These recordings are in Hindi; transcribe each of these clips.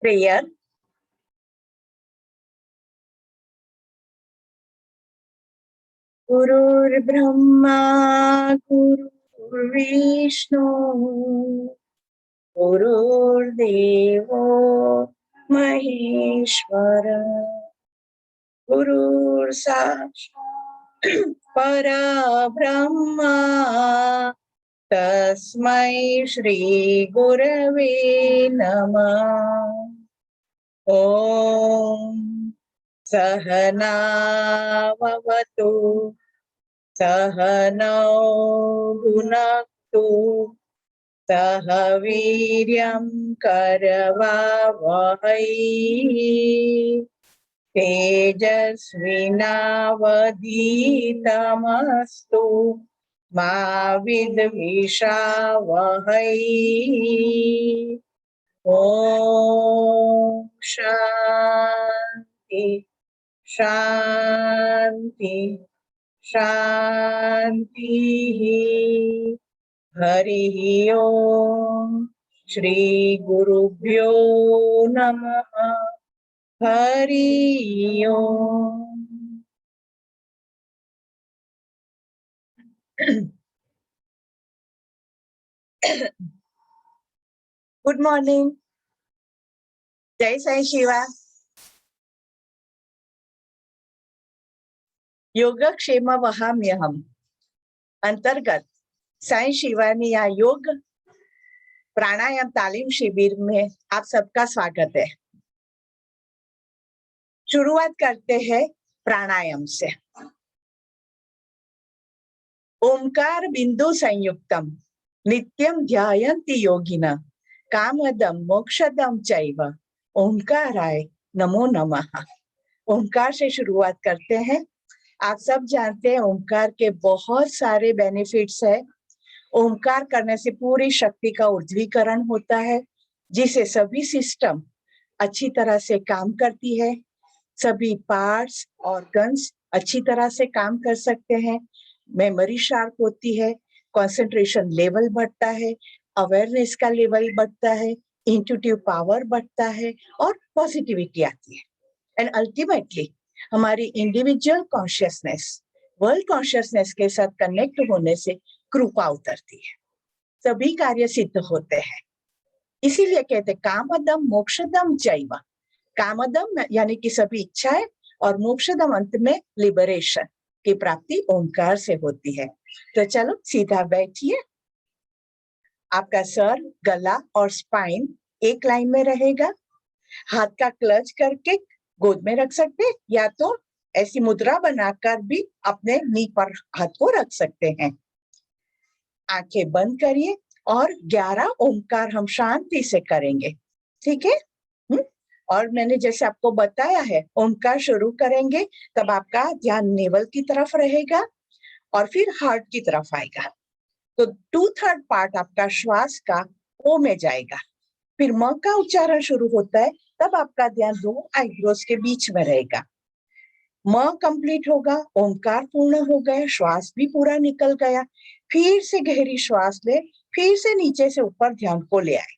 प्रेयर। गुरुर्ब्रह्मा गुरुर्विष्णु गुरुर्देवो महेश्वर गुरुर्साक्षात् परब्रह्म तस्मै श्री गुरवे नमः। ओम सहना भवतु सहनौ भुनक्तु सह वीर्यं करवावहै तेजस्विनावधीतमस्तु मा विद्विषावहै। ओम शांति शांति शांति। हरि ओम। श्री गुरुभ्यो नमः। हरि ओम। Good morning. जय साई शिवा। योगक्षेम वहाम्यहम अंतर्गत साई शिवानी या योग प्राणायाम तालीम शिविर में आप सबका स्वागत है। शुरुआत करते हैं प्राणायाम से। ओंकार बिंदु संयुक्तम नित्यम ध्यायन्ति योगिना कामदम मोक्षदम चैव ओंकाराय नमो नमः। ओंकार से शुरुआत करते हैं। आप सब जानते हैं ओंकार के बहुत सारे बेनिफिट्स है। ओंकार करने से पूरी शक्ति का ऊर्ध्वीकरण होता है, जिसे सभी सिस्टम अच्छी तरह से काम करती है। सभी पार्ट्स ऑर्गन्स अच्छी तरह से काम कर सकते हैं। मेमोरी शार्प होती है, कंसंट्रेशन लेवल बढ़ता है, अवेयरनेस का लेवल बढ़ता है, इंट्यूटिव पावर बढ़ता है और पॉजिटिविटी आती है। एंड अल्टीमेटली हमारी इंडिविजुअल कॉन्शियसनेस वर्ल्ड कॉन्शियसनेस के साथ कनेक्ट होने से कृपा उतरती है, सभी कार्य सिद्ध होते हैं। इसीलिए कहते कामदम मोक्षदम चैव। कामदम यानी कि सभी इच्छाएं और मोक्षदम अंत में लिबरेशन की प्राप्ति ओंकार से होती है। तो चलो सीधा बैठिए। आपका सर, गला और स्पाइन एक लाइन में रहेगा। हाथ का क्लच करके गोद में रख सकते, या तो ऐसी मुद्रा बनाकर भी अपने नी पर हाथ को रख सकते हैं। आंखें बंद करिए और 11 ओंकार हम शांति से करेंगे, ठीक है? और मैंने जैसे आपको बताया है, ओंकार शुरू करेंगे तब आपका ध्यान नेवल की तरफ रहेगा और फिर हार्ट की तरफ आएगा। तो 2/3 पार्ट आपका श्वास का ओ में जाएगा। फिर म का उच्चारण शुरू होता है, तब आपका ध्यान 2 आईब्रोज के बीच में रहेगा। म कंप्लीट होगा, ओंकार पूर्ण हो गया, श्वास भी पूरा निकल गया। फिर से गहरी श्वास ले, फिर से नीचे से ऊपर ध्यान को ले आए।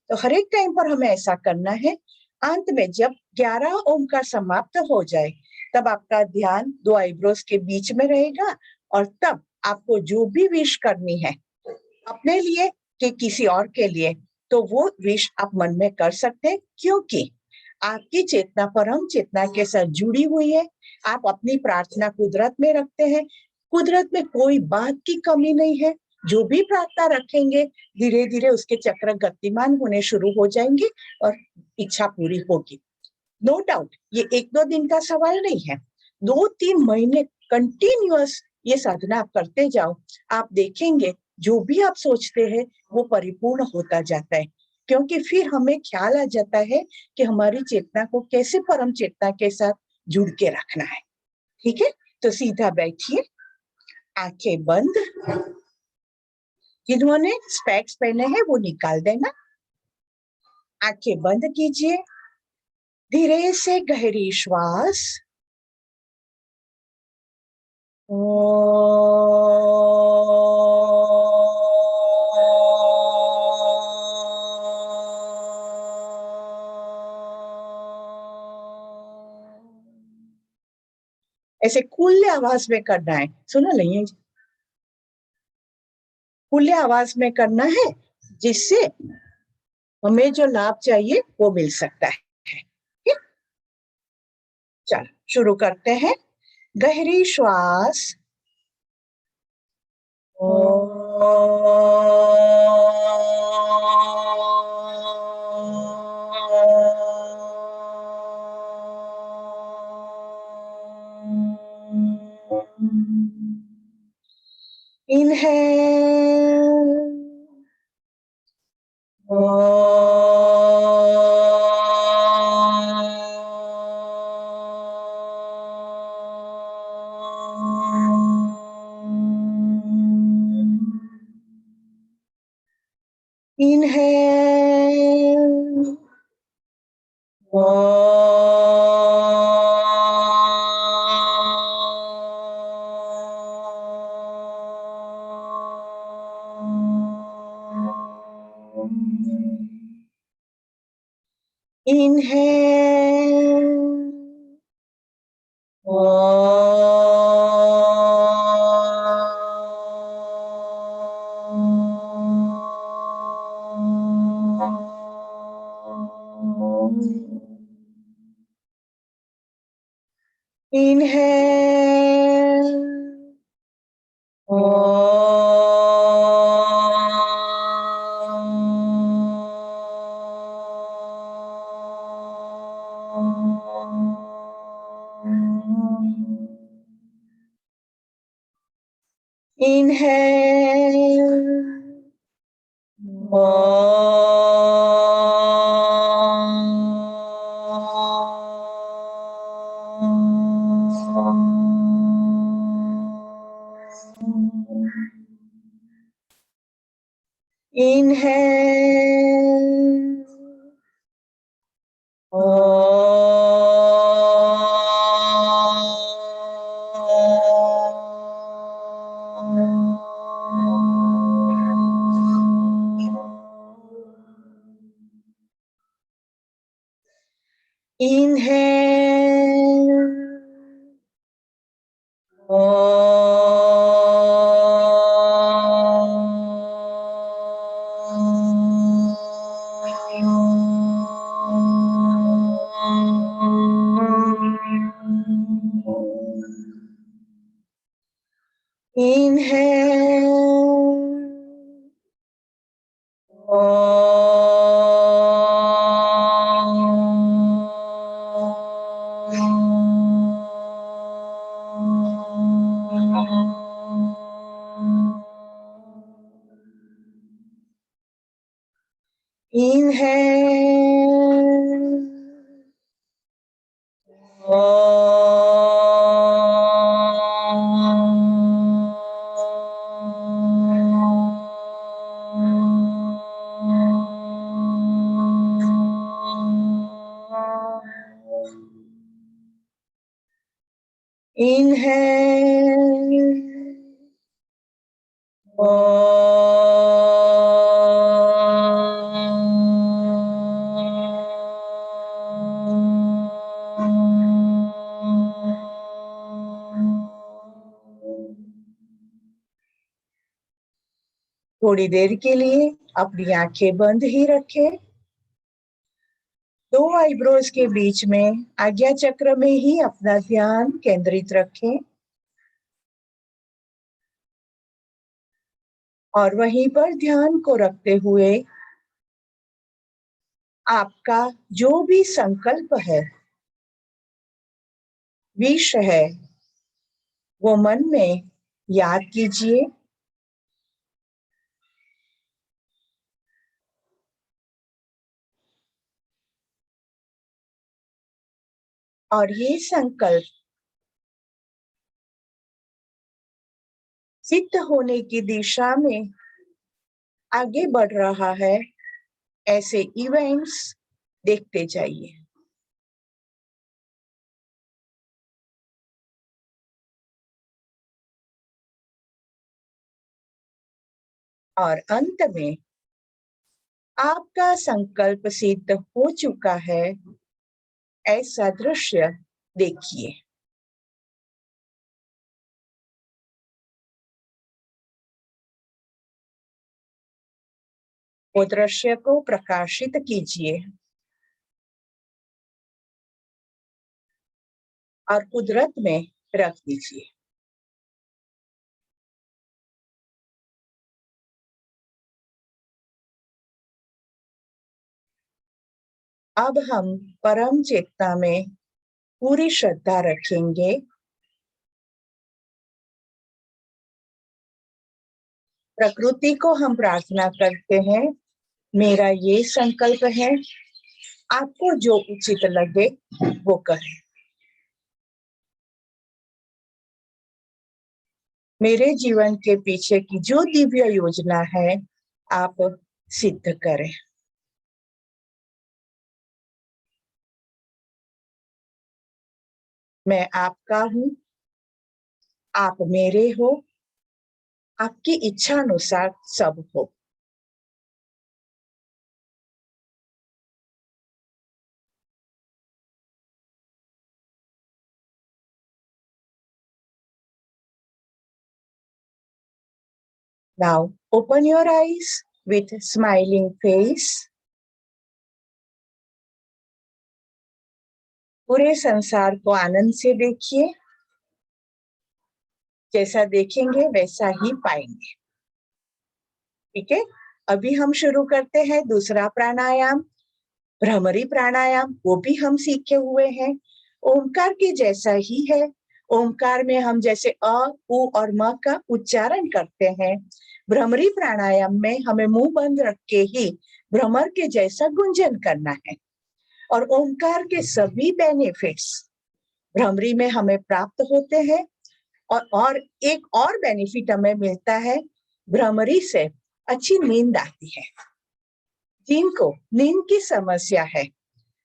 तो हर एक टाइम पर हमें ऐसा करना है। अंत में जब 11 ओंकार समाप्त हो जाए, तब आपका ध्यान 2 आईब्रोज के बीच में रहेगा और तब आपको जो भी विश करनी है अपने लिए कि किसी और के लिए, तो वो विश आप मन में कर सकते हैं, क्योंकि आपकी चेतना परम चेतना के साथ जुड़ी हुई है। आप अपनी प्रार्थना कुदरत में रखते हैं। कुदरत में कोई बात की कमी नहीं है। जो भी प्रार्थना रखेंगे, धीरे धीरे उसके चक्र गतिमान होने शुरू हो जाएंगे और इच्छा पूरी होगी। नो डाउट ये 1-2 दिन का सवाल नहीं है। 2-3 महीने कंटिन्यूअस ये साधना आप करते जाओ, आप देखेंगे जो भी आप सोचते हैं वो परिपूर्ण होता जाता है। क्योंकि फिर हमें ख्याल आ जाता है कि हमारी चेतना को कैसे परम चेतना के साथ जुड़ के रखना है। ठीक है, तो सीधा बैठिए, आंखें बंद। जिन्होंने स्पेक्स पहने हैं वो निकाल देना। आंखें बंद कीजिए, धीरे से गहरी श्वास। ऐसे खुले आवाज में करना है, सुना नहीं? खुले आवाज में करना है, जिससे हमें जो लाभ चाहिए वो मिल सकता है। ठीक? चलो शुरू करते हैं। गहरी श्वास। Inhale. Inhale. Inhale. Inhale. Inhale. Inhale. Inhale. Inhale. Inhale. Inhale. थोड़ी देर के लिए अपनी आंखें बंद ही रखें। दो आईब्रोज के बीच में आज्ञा चक्र में ही अपना ध्यान केंद्रित रखें और वहीं पर ध्यान को रखते हुए आपका जो भी संकल्प है, विश है, वो मन में याद कीजिए और ये संकल्प सिद्ध होने की दिशा में आगे बढ़ रहा है, ऐसे इवेंट्स देखते जाइए। और अंत में आपका संकल्प सिद्ध हो चुका है, ऐसा दृश्य देखिए। वो दृश्य को प्रकाशित कीजिए और कुदरत में रख दीजिए। अब हम परम चेतना में पूरी श्रद्धा रखेंगे। प्रकृति को हम प्रार्थना करते हैं, मेरा ये संकल्प है, आपको जो उचित लगे वो करें। मेरे जीवन के पीछे की जो दिव्य योजना है, आप सिद्ध करें। मैं आपका हूँ, आप मेरे हो, आपकी इच्छा अनुसार सब हो। Now open your eyes with smiling face. पूरे संसार को आनंद से देखिए। जैसा देखेंगे वैसा ही पाएंगे। ठीक है, अभी हम शुरू करते हैं दूसरा प्राणायाम, भ्रमरी प्राणायाम। वो भी हम सीखे हुए हैं, ओंकार के जैसा ही है। ओंकार में हम जैसे अ, उ और म का उच्चारण करते हैं, भ्रमरी प्राणायाम में हमें मुंह बंद रख के ही भ्रमर के जैसा गुंजन करना है। और ओंकार के सभी बेनिफिट्स भ्रमरी में हमें प्राप्त होते हैं। और एक और बेनिफिट हमें मिलता है, भ्रमरी से अच्छी नींद आती है। जिनको नींद की समस्या है,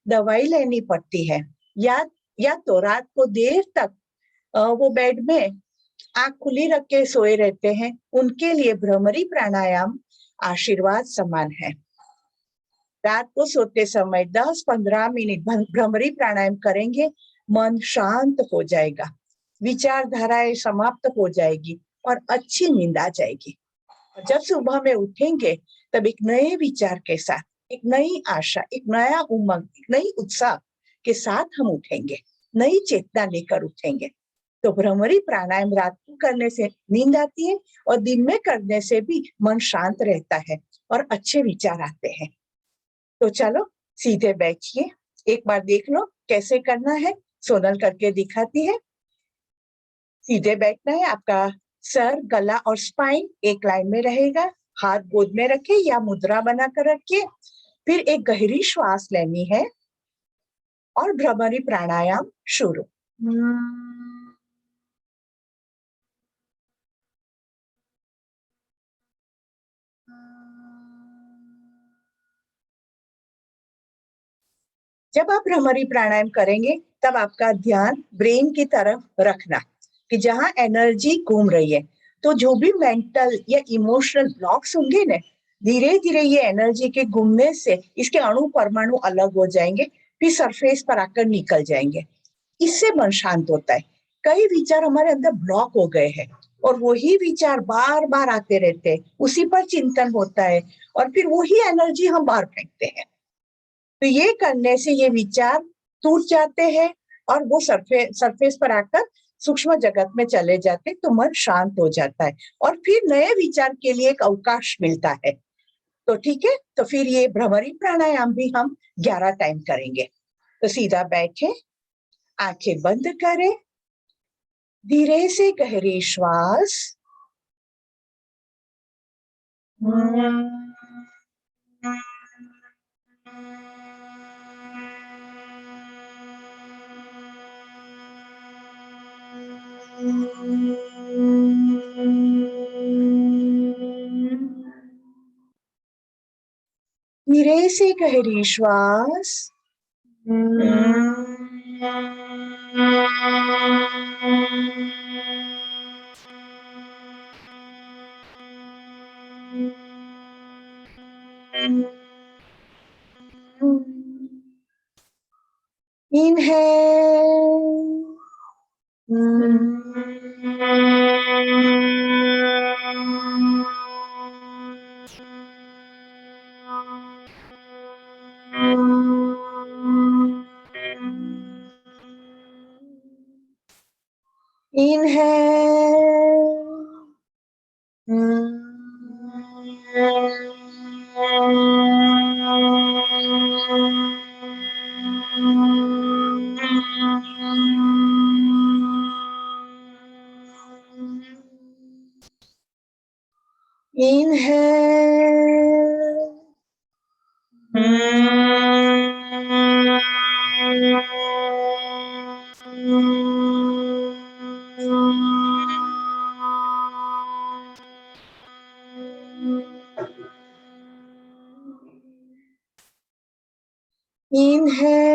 दवाई लेनी पड़ती है, या तो रात को देर तक वो बेड में आंख खुली रख के सोए रहते हैं, उनके लिए भ्रमरी प्राणायाम आशीर्वाद समान है। रात को सोते समय 10-15 मिनट भ्रमरी प्राणायाम करेंगे, मन शांत हो जाएगा, विचारधाराएं समाप्त हो जाएगी और अच्छी नींद आ जाएगी। जब सुबह में उठेंगे तब एक नए विचार के साथ, एक नई आशा, एक नया उमंग, एक नई उत्साह के साथ हम उठेंगे, नई चेतना लेकर उठेंगे। तो भ्रमरी प्राणायाम रात को करने से नींद आती है और दिन में करने से भी मन शांत रहता है और अच्छे विचार आते हैं। तो चलो सीधे बैठिए, एक बार देख लो कैसे करना है। सोनल करके दिखाती है। सीधे बैठना है, आपका सर, गला और स्पाइन एक लाइन में रहेगा। हाथ गोद में रखे या मुद्रा बनाकर रखिए। फिर एक गहरी श्वास लेनी है और भ्रमरी प्राणायाम शुरू। जब आप भ्रमरी प्राणायाम करेंगे तब आपका ध्यान ब्रेन की तरफ रखना, कि जहां एनर्जी घूम रही है। तो जो भी मेंटल या इमोशनल ब्लॉक्स होंगे ना, धीरे धीरे ये एनर्जी के घूमने से इसके अणु परमाणु अलग हो जाएंगे, फिर सरफेस पर आकर निकल जाएंगे। इससे मन शांत होता है। कई विचार हमारे अंदर ब्लॉक हो गए हैं और वही विचार बार बार आते रहते हैं, उसी पर चिंतन होता है और फिर वही एनर्जी हम बाहर फेंकते हैं। तो ये करने से ये विचार टूट जाते हैं और वो सरफेस पर आकर सूक्ष्म जगत में चले जाते, तो मन शांत हो जाता है और फिर नए विचार के लिए एक अवकाश मिलता है। तो ठीक है, तो फिर ये भ्रमरी प्राणायाम भी हम 11 टाइम करेंगे। तो सीधा बैठे, आंखें बंद करें, धीरे से गहरी श्वास, धीरे से गहरी श्वास, inhale, Inhale. Inhale. Inhale.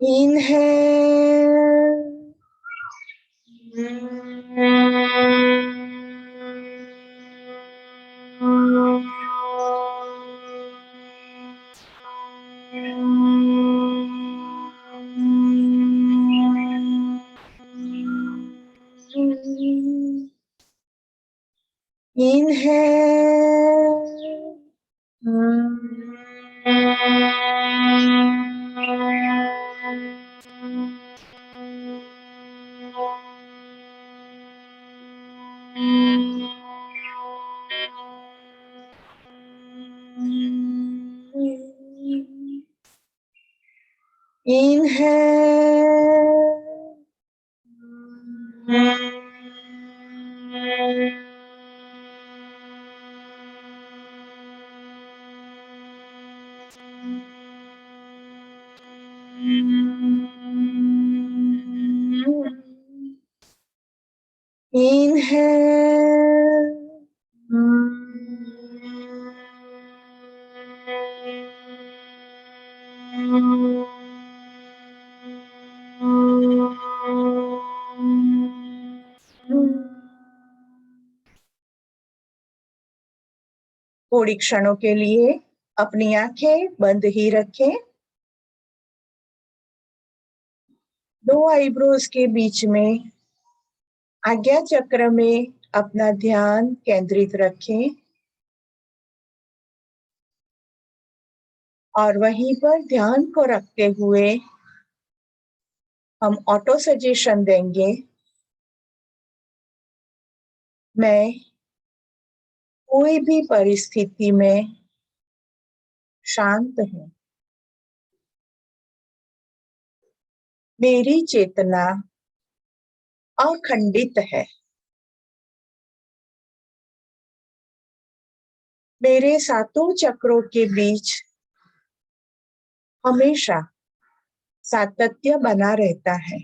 Inhale. Inhale. Inhale. Inhale. Inhale. थोड़ी क्षणों के लिए अपनी आंखें बंद ही रखें। दो आईब्रोज के बीच में आज्ञा चक्र में अपना ध्यान केंद्रित रखें और वहीं पर ध्यान को रखते हुए हम ऑटो सजेशन देंगे। मैं कोई भी परिस्थिति में शांत हूं। मेरी चेतना अखंडित है। मेरे सातों चक्रों के बीच हमेशा सातत्य बना रहता है।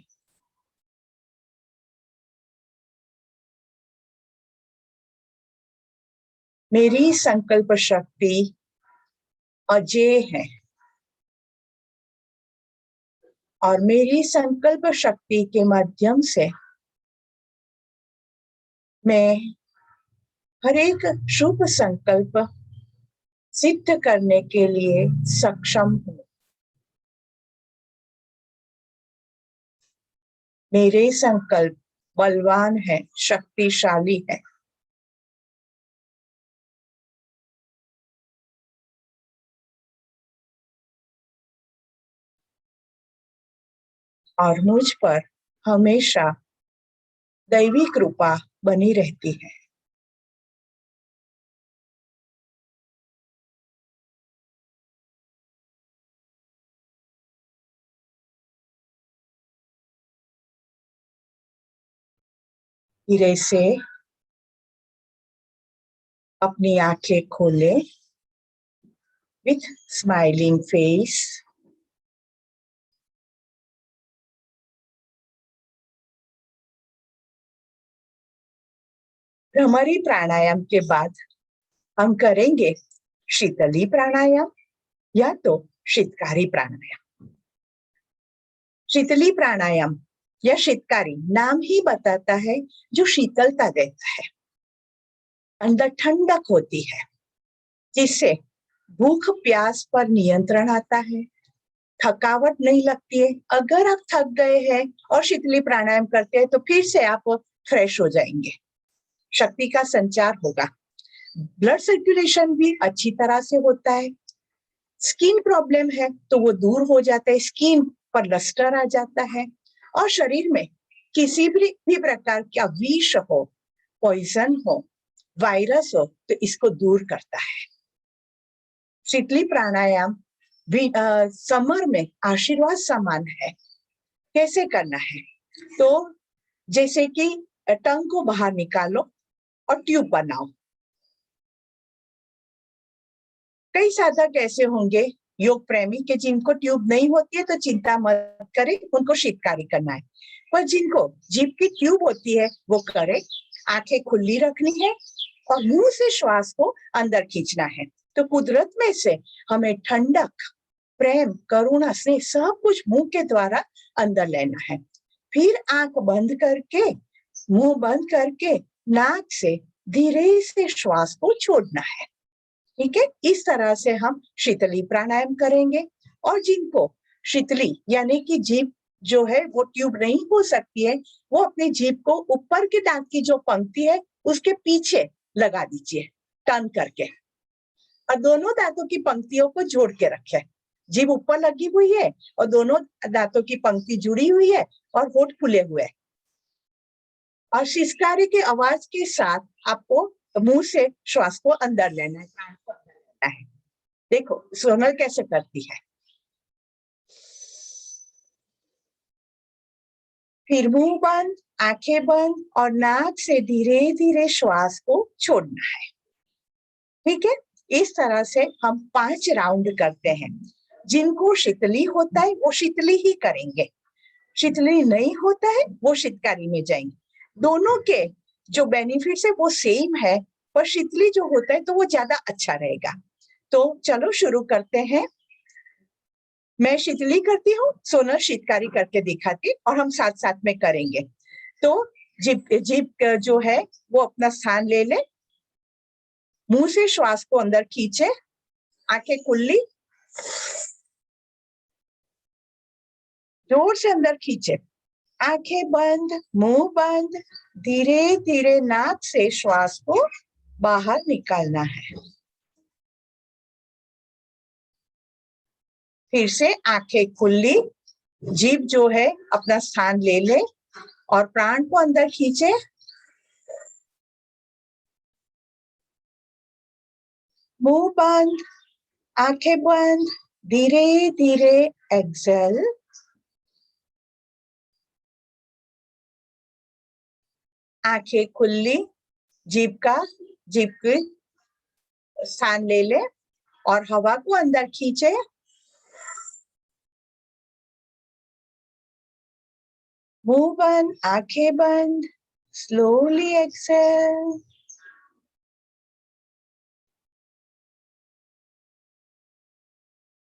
मेरी संकल्प शक्ति अजेय है और मेरी संकल्प शक्ति के माध्यम से मैं हर एक शुभ संकल्प सिद्ध करने के लिए सक्षम हूँ। मेरे संकल्प बलवान है, शक्तिशाली है। और मुझ पर हमेशा दैवी कृपा बनी रहती है। धीरे से अपनी आंखें खोलें विथ स्माइलिंग फेस। भ्रामरी प्राणायाम के बाद हम करेंगे शीतली प्राणायाम या तो शीतकारी प्राणायाम। शीतली प्राणायाम या शीतकारी नाम ही बताता है जो शीतलता देता है, अंदर ठंडक होती है, जिससे भूख प्यास पर नियंत्रण आता है, थकावट नहीं लगती है। अगर आप थक गए हैं और शीतली प्राणायाम करते हैं तो फिर से आप फ्रेश हो जाएंगे, शक्ति का संचार होगा, ब्लड सर्कुलेशन भी अच्छी तरह से होता है। स्किन प्रॉब्लम है तो वो दूर हो जाता है, स्किन पर लस्टर आ जाता है, और शरीर में किसी भी प्रकार का विष हो, पॉइजन हो, वायरस हो तो इसको दूर करता है। शीतली प्राणायाम समर में आशीर्वाद समान है। कैसे करना है? तो जैसे कि टंग को बाहर निकालो और ट्यूब बनाओ। कई साधक ऐसे होंगे योग प्रेमी के जिनको ट्यूब नहीं होती है तो चिंता मत करें, उनको शीतकारी करना है। पर जिनको जीभ की ट्यूब होती है वो करे, आंखें खुली रखनी है और मुंह से श्वास को अंदर खींचना है। तो कुदरत में से हमें ठंडक, प्रेम, करुणा, स्नेह सब कुछ मुंह के द्वारा अंदर लेना है। फिर आंख बंद करके, मुंह बंद करके नाक से धीरे से श्वास को छोड़ना है। ठीक है, इस तरह से हम शीतली प्राणायाम करेंगे। और जिनको शीतली यानी कि जीभ जो है वो ट्यूब नहीं हो सकती है, वो अपनी जीभ को ऊपर के दांत की जो पंक्ति है उसके पीछे लगा दीजिए टर्न करके, और दोनों दांतों की पंक्तियों को जोड़ के रखें। जीभ ऊपर लगी हुई है और दोनों दांतों की पंक्ति जुड़ी हुई है और होठ खुले हुए हैं। और शिष्टारी की आवाज के साथ आपको मुंह से श्वास को अंदर लेना है। देखो सोनल कैसे करती है। फिर मुंह बंद, आंखें बंद और नाक से धीरे धीरे श्वास को छोड़ना है। ठीक है, इस तरह से हम 5 राउंड करते हैं। जिनको शीतली होता है वो शीतली ही करेंगे, शीतली नहीं होता है वो शीतकारी में जाएंगे। दोनों के जो बेनिफिट्स है वो सेम है, पर शीतली जो होता है तो वो ज्यादा अच्छा रहेगा। तो चलो शुरू करते हैं। मैं शीतली करती हूँ, सोनल शीतकारी करके दिखाती और हम साथ साथ में करेंगे। तो जीभ जो है वो अपना स्थान ले ले, मुंह से श्वास को अंदर खींचे, आंखें खुली, जोर से अंदर खींचे, आंखें बंद, मुंह बंद, धीरे धीरे नाक से श्वास को बाहर निकालना है। फिर से आंखें खुली, जीभ जो है अपना स्थान ले ले और प्राण को अंदर खींचे, मुंह बंद, आंखें बंद, धीरे धीरे एक्सेल। आंखें खुली, जीभ के स्थान ले ले और हवा को अंदर खींचे, मुंह बंद, आंखें बंद, स्लोली एक्सेल।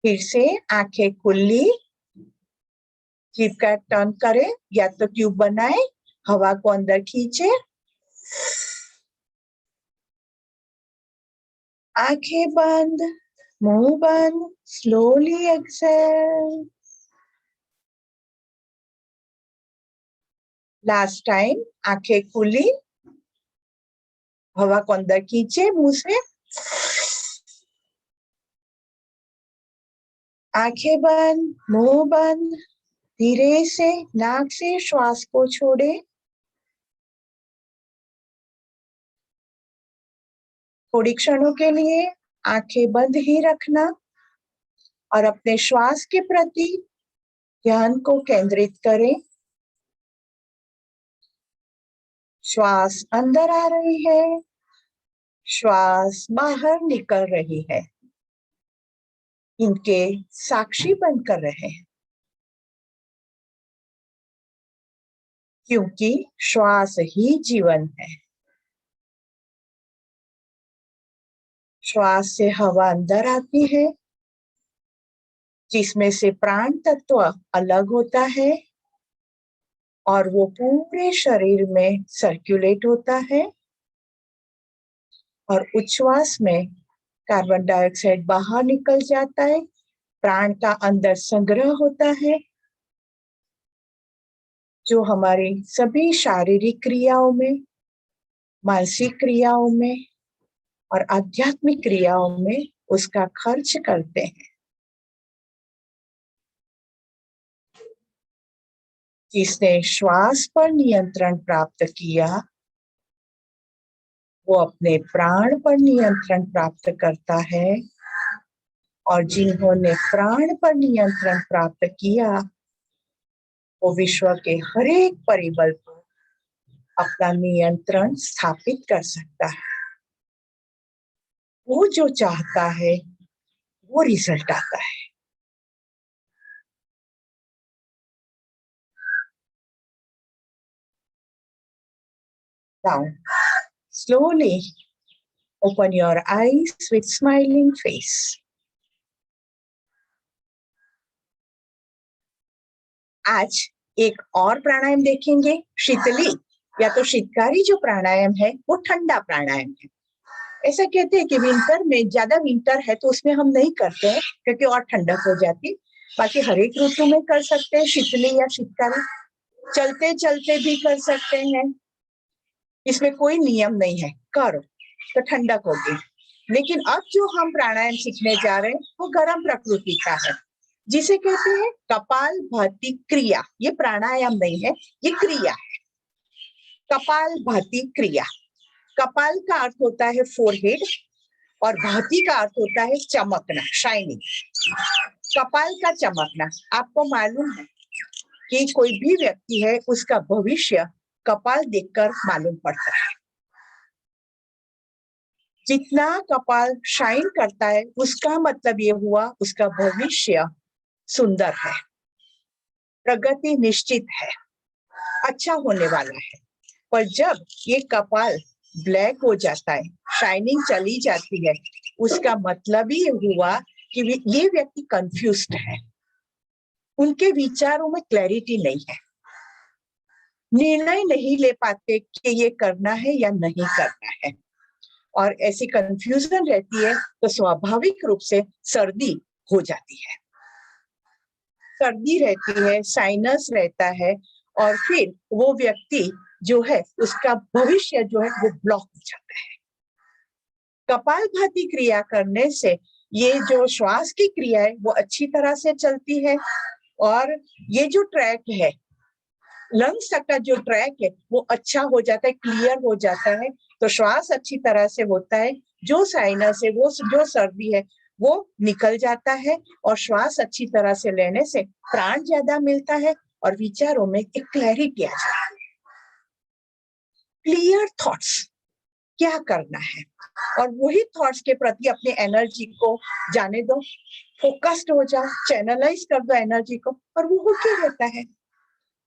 फिर से आंखें खुली, जीभ का टर्न करें या तो ट्यूब बनाए, हवा को अंदर खींचे, आंखें बंद, मुंह बंद, स्लोली एक्सेल। लास्ट टाइम, आंखें खुली, हवा को अंदर खींचे मुंह से, आंखें बंद, मुंह बंद, धीरे से नाक से श्वास को छोड़े। थोड़ी क्षणों के लिए आंखें बंद ही रखना और अपने श्वास के प्रति ध्यान को केंद्रित करें। श्वास अंदर आ रही है, श्वास बाहर निकल रही है, इनके साक्षी बनकर रहे, क्योंकि श्वास ही जीवन है। श्वास से हवा अंदर आती है, जिसमें से प्राण तत्व अलग होता है और वो पूरे शरीर में सर्कुलेट होता है। और उच्छ्वास में कार्बन डाइऑक्साइड बाहर निकल जाता है, प्राण का अंदर संग्रह होता है, जो हमारी सभी शारीरिक क्रियाओं में, मानसिक क्रियाओं में और आध्यात्मिक क्रियाओं में उसका खर्च करते हैं। जिसने श्वास पर नियंत्रण प्राप्त किया, वो अपने प्राण पर नियंत्रण प्राप्त करता है, और जिन्होंने प्राण पर नियंत्रण प्राप्त किया, वो विश्व के हर एक परिबल पर अपना नियंत्रण स्थापित कर सकता है। वो जो चाहता है वो रिजल्ट आता है। Now, slowly open your eyes with smiling face. आज एक और प्राणायाम देखेंगे, शीतली या तो शीतकारी जो प्राणायाम है वो ठंडा प्राणायाम है। ऐसा कहते हैं कि विंटर में, ज्यादा विंटर है तो उसमें हम नहीं करते हैं क्योंकि और ठंडक हो जाती। बाकी हर एक ऋतु में कर सकते हैं शीतली या शीतकारी, चलते चलते भी कर सकते हैं, इसमें कोई नियम नहीं है, करो तो ठंडक होगी। लेकिन अब जो हम प्राणायाम सीखने जा रहे हैं वो गर्म प्रकृति का है, जिसे कहते हैं कपालभाति क्रिया। ये प्राणायाम नहीं है, ये क्रिया है, कपालभाति क्रिया। कपाल का अर्थ होता है फोरहेड और भाती का अर्थ होता है चमकना, शाइनिंग। कपाल का चमकना, आपको मालूम है कि कोई भी व्यक्ति है उसका भविष्य कपाल देखकर मालूम पड़ता है। जितना कपाल शाइन करता है उसका मतलब ये हुआ उसका भविष्य सुंदर है, प्रगति निश्चित है, अच्छा होने वाला है। पर जब ये कपाल ब्लैक हो जाता है, शाइनिंग चली जाती है, उसका मतलब ही हुआ कि ये व्यक्ति कंफ्यूज्ड है, उनके विचारों में क्लैरिटी नहीं है, निर्णय नहीं ले पाते कि ये करना है या नहीं करना है। और ऐसी कंफ्यूजन रहती है तो स्वाभाविक रूप से सर्दी हो जाती है, सर्दी रहती है, साइनस रहता है, और फिर वो व्यक्ति जो है उसका भविष्य जो है वो ब्लॉक हो जाता है। कपालभाति क्रिया करने से ये जो श्वास की क्रिया है वो अच्छी तरह से चलती है, और ये जो ट्रैक है, लंग्स तक का जो ट्रैक है वो अच्छा हो जाता है, क्लियर हो जाता है, तो श्वास अच्छी तरह से होता है, जो साइनस है, वो जो सर्दी है वो निकल जाता है, और श्वास अच्छी तरह से लेने से प्राण ज्यादा मिलता है और विचारों में एक क्लैरिटी आ जाती है। क्लियर थॉट्स, क्या करना है, और वही थॉट्स के प्रति अपने एनर्जी को जाने दो, फोकस्ड हो जाओ, चैनलाइज कर दो एनर्जी को, और वो होके रहता है।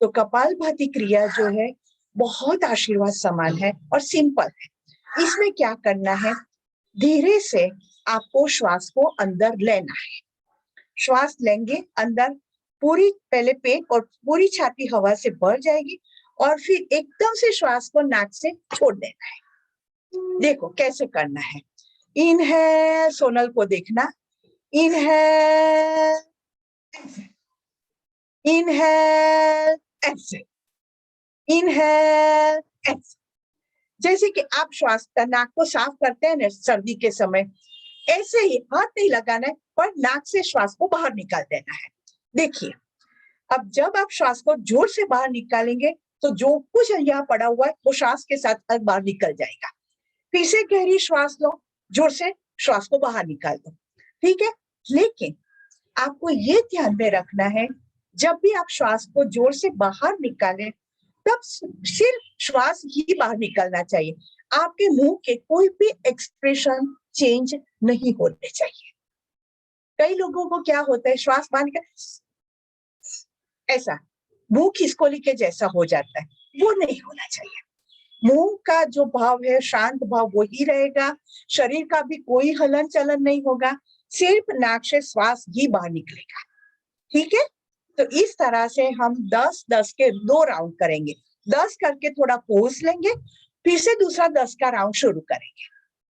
तो कपालभाति क्रिया जो है बहुत आशीर्वाद समान है और सिंपल है। इसमें क्या करना है, धीरे से आपको श्वास को अंदर लेना है। श्वास लेंगे अंदर, पूरी पहले पेट और पूरी छाती हवा से भर जाएगी, और फिर एकदम से श्वास को नाक से छोड़ देना है। देखो कैसे करना है। इनहेल, सोनल को देखना, inhale, inhale, exhale, inhale, exhale. जैसे कि आप श्वास का नाक को साफ करते हैं ना सर्दी के समय, ऐसे ही हाथ नहीं लगाना है, पर नाक से श्वास को बाहर निकाल देना है। देखिए, अब जब आप श्वास को जोर से बाहर निकालेंगे तो जो कुछ यहाँ पड़ा हुआ है वो श्वास के साथ बाहर निकल जाएगा। फिर से गहरी श्वास लो, जोर से श्वास को बाहर निकाल दो, ठीक है। लेकिन आपको ये ध्यान में रखना है, जब भी आप श्वास को जोर से बाहर निकालें तब सिर्फ श्वास ही बाहर निकलना चाहिए, आपके मुंह के कोई भी एक्सप्रेशन चेंज नहीं होने चाहिए। कई लोगों को क्या होता है, श्वास बाहर निकल ऐसा मुंह खिसकोली के जैसा हो जाता है, वो नहीं होना चाहिए। मुंह का जो भाव है शांत भाव वही रहेगा, शरीर का भी कोई हलन चलन नहीं होगा, सिर्फ नाक से श्वास ही बाहर निकलेगा। ठीक है, तो इस तरह से हम 10-10 के 2 राउंड करेंगे। 10 करके थोड़ा पॉज लेंगे, फिर से दूसरा 10 का राउंड शुरू करेंगे।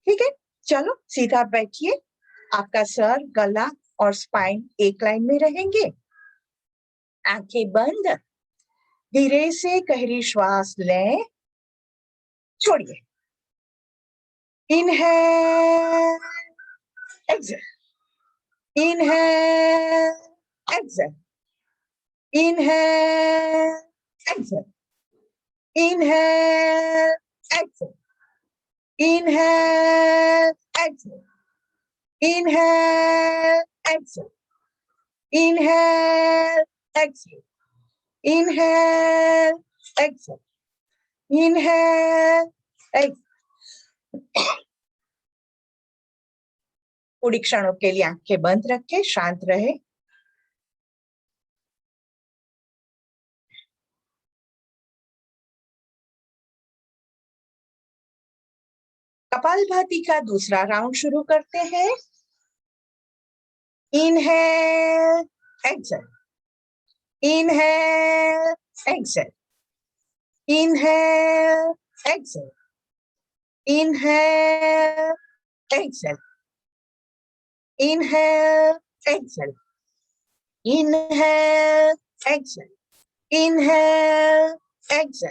ठीक है, चलो सीधा बैठिए, आपका सर, गला और स्पाइन एक लाइन में रहेंगे, आंखें बंद, धीरे से गहरी श्वास लें, छोड़िए, inhale, exhale, inhale, exhale, inhale, exhale, inhale, exhale, inhale, exhale, inhale, exhale, inhale, exhale, inhale, exhale, inhale, exhale. थोड़ी क्षणों के लिए आंखें बंद रखें, शांत रहे। कपालभाति का दूसरा राउंड शुरू करते हैं। Inhale, exhale, inhale, exhale, inhale, exhale, inhale, exhale, inhale, exhale, inhale, exhale, inhale, exhale,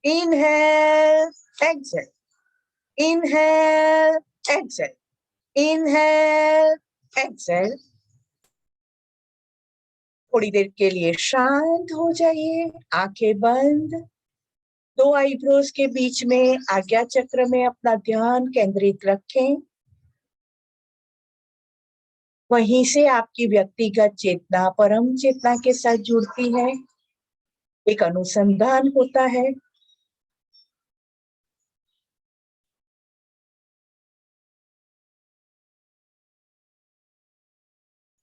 inhale, exhale, inhale, exhale, inhale, exhale. थोड़ी देर के लिए शांत हो जाइए, आंखें बंद, 2 आईब्रोज के बीच में आज्ञा चक्र में अपना ध्यान केंद्रित रखें। वहीं से आपकी व्यक्तिगत चेतना परम चेतना के साथ जुड़ती है, एक अनुसंधान होता है।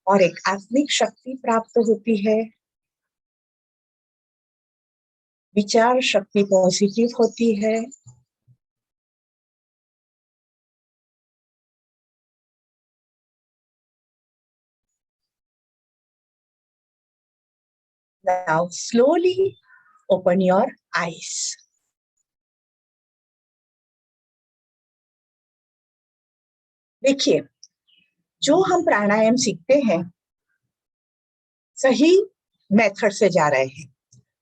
और एक आत्मिक शक्ति प्राप्त होती है, विचार शक्ति पॉजिटिव होती है। Now slowly open your eyes. देखिए, जो हम प्राणायाम सीखते हैं सही मेथड से जा रहे हैं,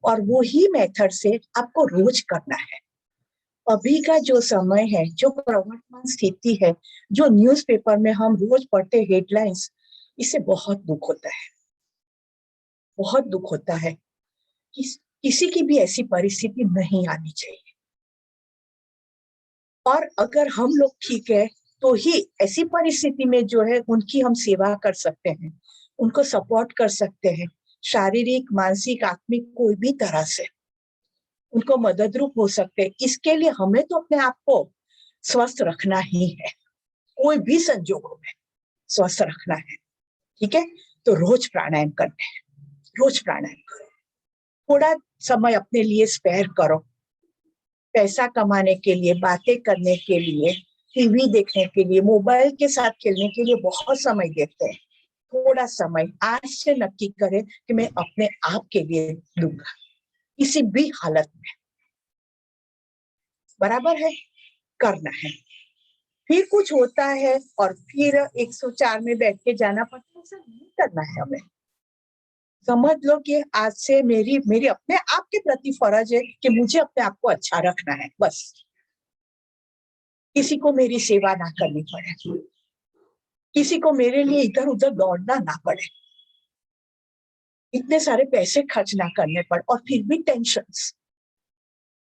और वो ही मेथड से आपको रोज करना है। अभी का जो समय है, जो प्रवर्तमान स्थिति है, जो न्यूज़पेपर में हम रोज पढ़ते हेडलाइंस, इससे बहुत दुख होता है, बहुत दुख होता है। किसी की भी ऐसी परिस्थिति नहीं आनी चाहिए। और अगर हम लोग ठीक है तो ही ऐसी परिस्थिति में जो है उनकी हम सेवा कर सकते हैं, उनको सपोर्ट कर सकते हैं, शारीरिक, मानसिक, आत्मिक कोई भी तरह से उनको मदद रूप हो सकते हैं। इसके लिए हमें तो अपने आप को स्वस्थ रखना ही है, कोई भी संजोगों में स्वस्थ रखना है। ठीक है, तो रोज प्राणायाम करना है, रोज प्राणायाम करो, थोड़ा समय अपने लिए स्पेयर करो। पैसा कमाने के लिए, बातें करने के लिए, टीवी देखने के लिए, मोबाइल के साथ खेलने के लिए बहुत समय देते हैं। थोड़ा समय आज से नक्की करें कि मैं अपने आप के लिए दूंगा, किसी भी हालत में। बराबर है, करना है। फिर कुछ होता है और फिर 104 में बैठ के जाना पड़ता है, ऐसा नहीं करना है हमें। समझ लो कि आज से मेरी अपने आप के प्रति फर्ज है कि मुझे अपने आप को अच्छा रखना है, बस। किसी को मेरी सेवा ना करनी पड़े, किसी को मेरे लिए इधर उधर दौड़ना ना पड़े, इतने सारे पैसे खर्च ना करने पड़े, और फिर भी टेंशन्स।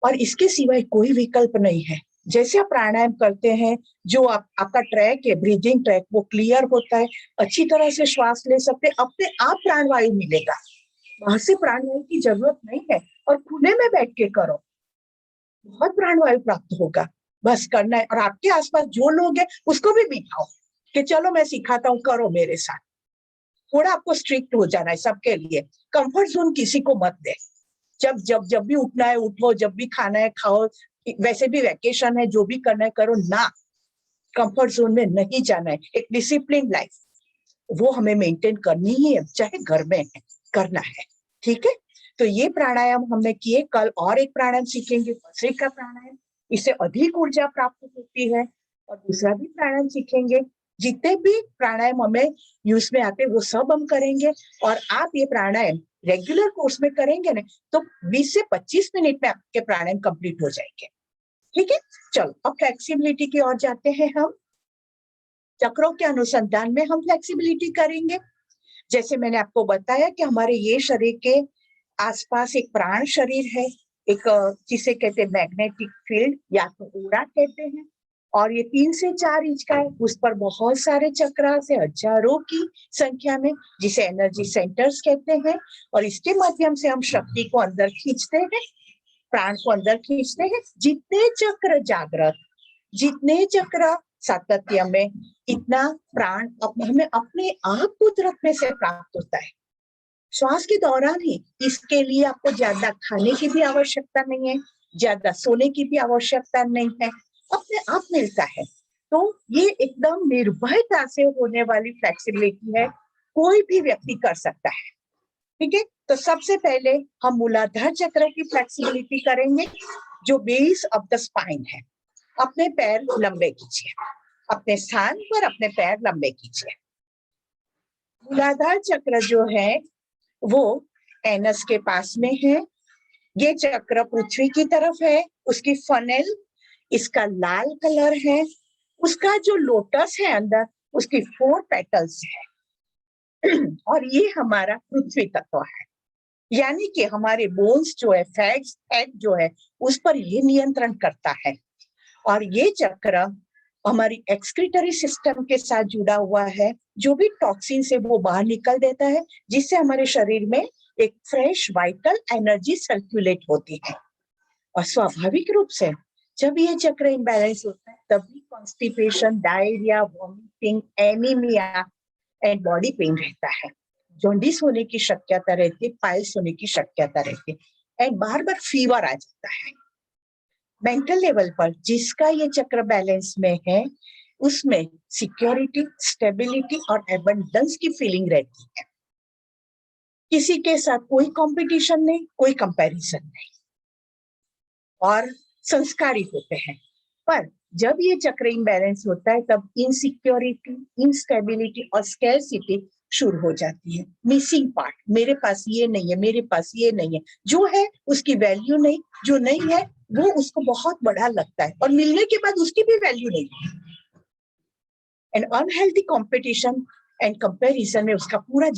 और इसके सिवाय कोई विकल्प नहीं है। जैसे आप प्राणायाम करते हैं, जो आपका ट्रैक है, ब्रीदिंग ट्रैक, वो क्लियर होता है, अच्छी तरह से श्वास ले सकते हैं, अपने आप प्राणवायु मिलेगा, वहां से प्राणवायु की जरूरत नहीं है। और खुले में बैठ के करो, बहुत प्राणवायु प्राप्त होगा। बस करना है, और आपके आसपास जो लोग हैं उसको भी बिठाओ कि चलो मैं सिखाता हूँ, करो मेरे साथ। थोड़ा आपको स्ट्रिक्ट हो जाना है सबके लिए, कंफर्ट जोन किसी को मत दे। जब जब जब भी उठना है उठो, जब भी खाना है खाओ, वैसे भी वैकेशन है, जो भी करना है करो ना, कंफर्ट जोन में नहीं जाना है। एक डिसिप्लिन लाइफ वो हमें मेंटेन करनी ही है, चाहे घर में है, करना है। ठीक है, तो ये प्राणायाम हमने किए। कल और एक प्राणायाम सीखेंगे, भस्त्रिका प्राणायाम, इससे अधिक ऊर्जा प्राप्त होती है। और दूसरा भी प्राणायाम सीखेंगे। जितने भी प्राणायाम हमें यूज में आते वो सब हम करेंगे। और आप ये प्राणायाम रेगुलर कोर्स में करेंगे ना, तो 20 से 25 मिनट में आपके प्राणायाम कंप्लीट हो जाएंगे। ठीक है, चलो अब फ्लेक्सिबिलिटी की ओर जाते हैं। हम चक्रों के अनुसंधान में हम फ्लेक्सिबिलिटी करेंगे। जैसे मैंने आपको बताया कि हमारे ये शरीर के आसपास एक प्राण शरीर है, एक जिसे कहते हैं मैग्नेटिक फील्ड या तो ऑरा कहते हैं, और ये 3 से 4 इंच का है। उस पर बहुत सारे चक्र से हजारों की संख्या में, जिसे एनर्जी सेंटर्स कहते हैं। और इसके माध्यम से हम शक्ति को अंदर खींचते हैं, प्राण को अंदर खींचते हैं। जितने चक्र जागृत, जितने चक्र सातत्य में, इतना प्राण हमें अपने आप कुदरत में से प्राप्त होता है। श्वास के दौरान ही। इसके लिए आपको ज्यादा खाने की भी आवश्यकता नहीं है, ज्यादा सोने की भी आवश्यकता नहीं है, अपने आप मिलता है। तो ये एकदम निर्भयता से होने वाली फ्लेक्सिबिलिटी है, कोई भी व्यक्ति कर सकता है। ठीक है, तो सबसे पहले हम मूलाधार चक्र की फ्लेक्सिबिलिटी करेंगे, जो बेस ऑफ द स्पाइन है। अपने पैर लंबे कीजिए, अपने स्थान पर अपने पैर लंबे कीजिए। मूलाधार चक्र जो है वो एनस के पास में है। ये चक्र पृथ्वी की तरफ है, उसकी फनेल, इसका लाल कलर है। उसका जो लोटस है अंदर, उसकी 4 पेटल्स है। और ये हमारा पृथ्वी तत्व है, यानी कि हमारे बोन्स जो है, फैट जो है, उस पर ये नियंत्रण करता है। और ये चक्र हमारी एक्सक्रीटरी सिस्टम के साथ जुड़ा हुआ है, जो भी टॉक्सिन से वो बाहर निकल देता है, जिससे हमारे शरीर में एक फ्रेश वाइटल एनर्जी सर्कुलेट होती है। और स्वाभाविक रूप से जब ये चक्र इम्बैलेंस होता है, तभी constipation, diarrhoea, vomiting, anaemia and body pain रहता है। जॉन्डिस होने की शक्यता रहती है, पाइल्स होने की शक्यता रहती है, एंड बार बार फीवर आ जाता है। मेंटल लेवल पर जिसका ये चक्र बैलेंस में है, उसमें सिक्योरिटी, स्टेबिलिटी और एबंडेंस की फीलिंग रहती है। किसी के साथ कोई कंपटीशन नहीं, कोई कंपैरिजन नहीं, और संस्कारी होते हैं। पर जब ये चक्र इम्बैलेंस होता है, तब इनसिक्योरिटी, इंस्टेबिलिटी और स्कैरसिटी शुरू हो जाती है। मिसिंग पार्ट, मेरे पास ये नहीं है, मेरे पास ये नहीं है, जो है उसकी वैल्यू नहीं, जो नहीं है वो उसको बहुत बड़ा लगता है, और मिलने के बाद उसकी भी वैल्यू नहीं है। And unhealthy competition and comparison में उसका पूरा